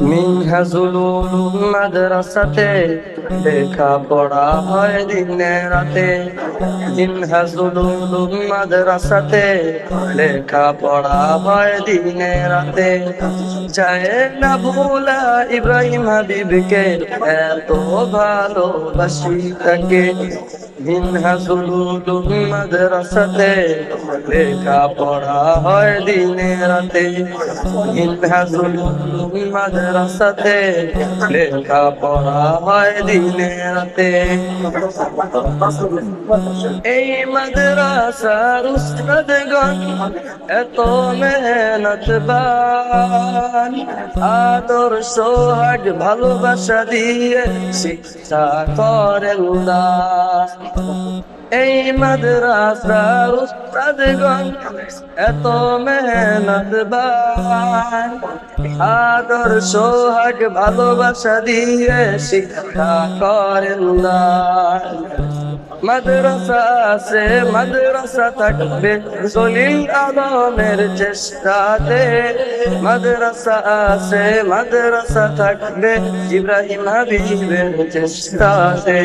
মিনহাজুল উলুম মাদ্রাসাতে লেখাপড়া হয় দিনে রাতে। মিনহাজুল উলুম মাদ্রাসাতে লেখাপড়া হয় দিনে রাতে। যায় না ভোলা ইব্রাহিম হাবিবকে, এত ভালোবাসি তাকে। মিনহাজুল উলুম মাদ্রাসাতে লেখাপড়া হয় দিনে রাতে। মিনহাজুল উলুম মাদ্রাসাতে লেখাপড়া হয় দিনে রাতে। এই মাদ্রাসার উস্তাদগণ এত মেহনতবান, আদর্শ হাট ভালোবাসা দিয়ে শিক্ষা করেন দান। এই মাদ্রাসার উস্তাদগণ এত মেহনতবান, আদর্শ হাট ভালোবাসা দিয়ে শিক্ষা করেন দান। মাদ্রাসা আছে মাদ্রাসা থাকবে জলিল আলমের চেষ্টাতে। মাদ্রাসা আছে মাদ্রাসা থাকবে ইব্রাহিম হাবিবের চেষ্টাতে।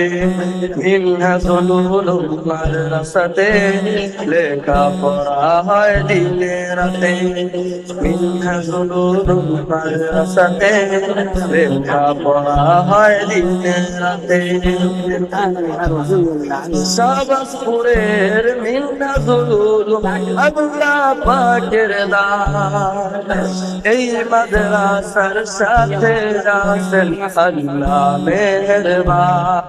মিনহাজুল উলুম মাদ্রাসাতে লেখাপড়া হয় দিনে রাতে। মিনহাজুল উলুম মাদ্রাসাতে লেখাপড়া হয় দিনে রাতে। শাহবাজপুরের মিনহাজুল উলুম আল্লাহ পাকের দান। এই মাদ্রাসার সাথে আছেন আল্লাহ মেহেরবান।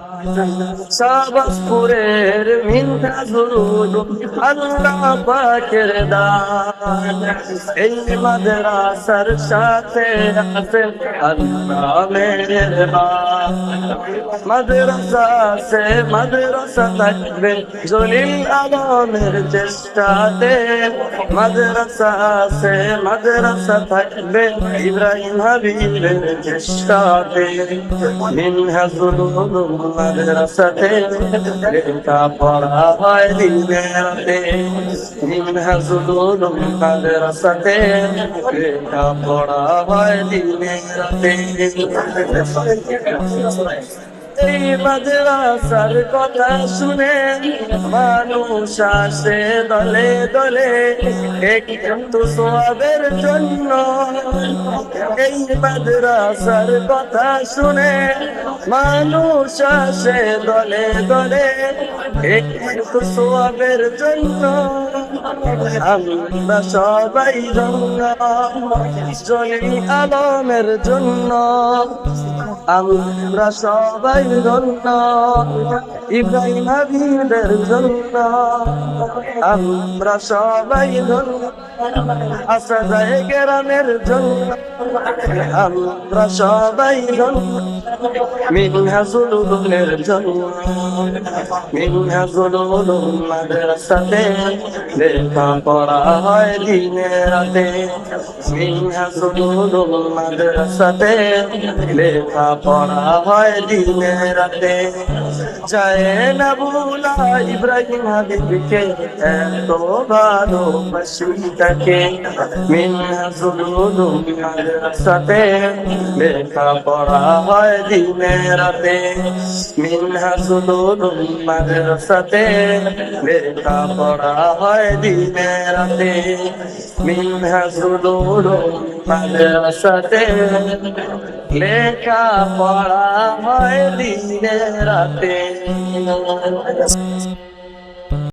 শাহবাজপুরের মিনহাজুল উলুম আল্লাহ পাকের দান। এই মাদ্রাসার সাথে আছেন আল্লাহ মেহেরবান। মাদ্রাসা আছে মাদ্রাসা থাকবে জলিল আলমের চেষ্টাতে। মাদ্রাসা আছে মাদ্রাসা থাকবে ইব্রাহিম হাবিবের চেষ্টাতে। মিনহাজুল উলুম মাদ্রাসাতে লেখাপড়া হয় দিনে রাতে। মিনহাজুল উলুম মাদ্রাসাতে লেখাপড়া হয় দিনে রাতে। এই মাদ্রাসার কথা শুনে মানুষ আসে দলে দলে একটু সোয়াবের জন্য। এই মাদ্রাসার কথা শুনে মানুষ আসে দলে দলে একটু সোয়াবের জন্য। আমরা সবাই ধন্য জলিল আলমের জন্য। আমরা সবাই ধন্য ইব্রাহিম হাবিবের জন্য। আমরা সবাই ধন্য আসাদায়ে কেরামের জন্য। আমরা সবাই ধন্য মিনহাজুল উলুমের জন্য। মিনহাজুল উলুম মাদ্রাসাতে লেখাপড়া হয় দিনে রাতে। মিনহাজুল উলুম মাদ্রাসাতে লেখাপড়া হয় দিনে রাতে। যায় না ভোলা ইব্রাহিম হাবিবকে, এত ভালোবাসি তাকে। মিনহাজুল উলুম মাদ্রাসাতে লেখাপড়া হয় দিনে রাতে। মিনহাজুল উলুম মাদ্রাসাতে লেখাপড়া হয় দিনে রাতে। মিনহাজুল উলুম মাদ্রাসাতে লেখাপড়া হয় দিনে রাতে।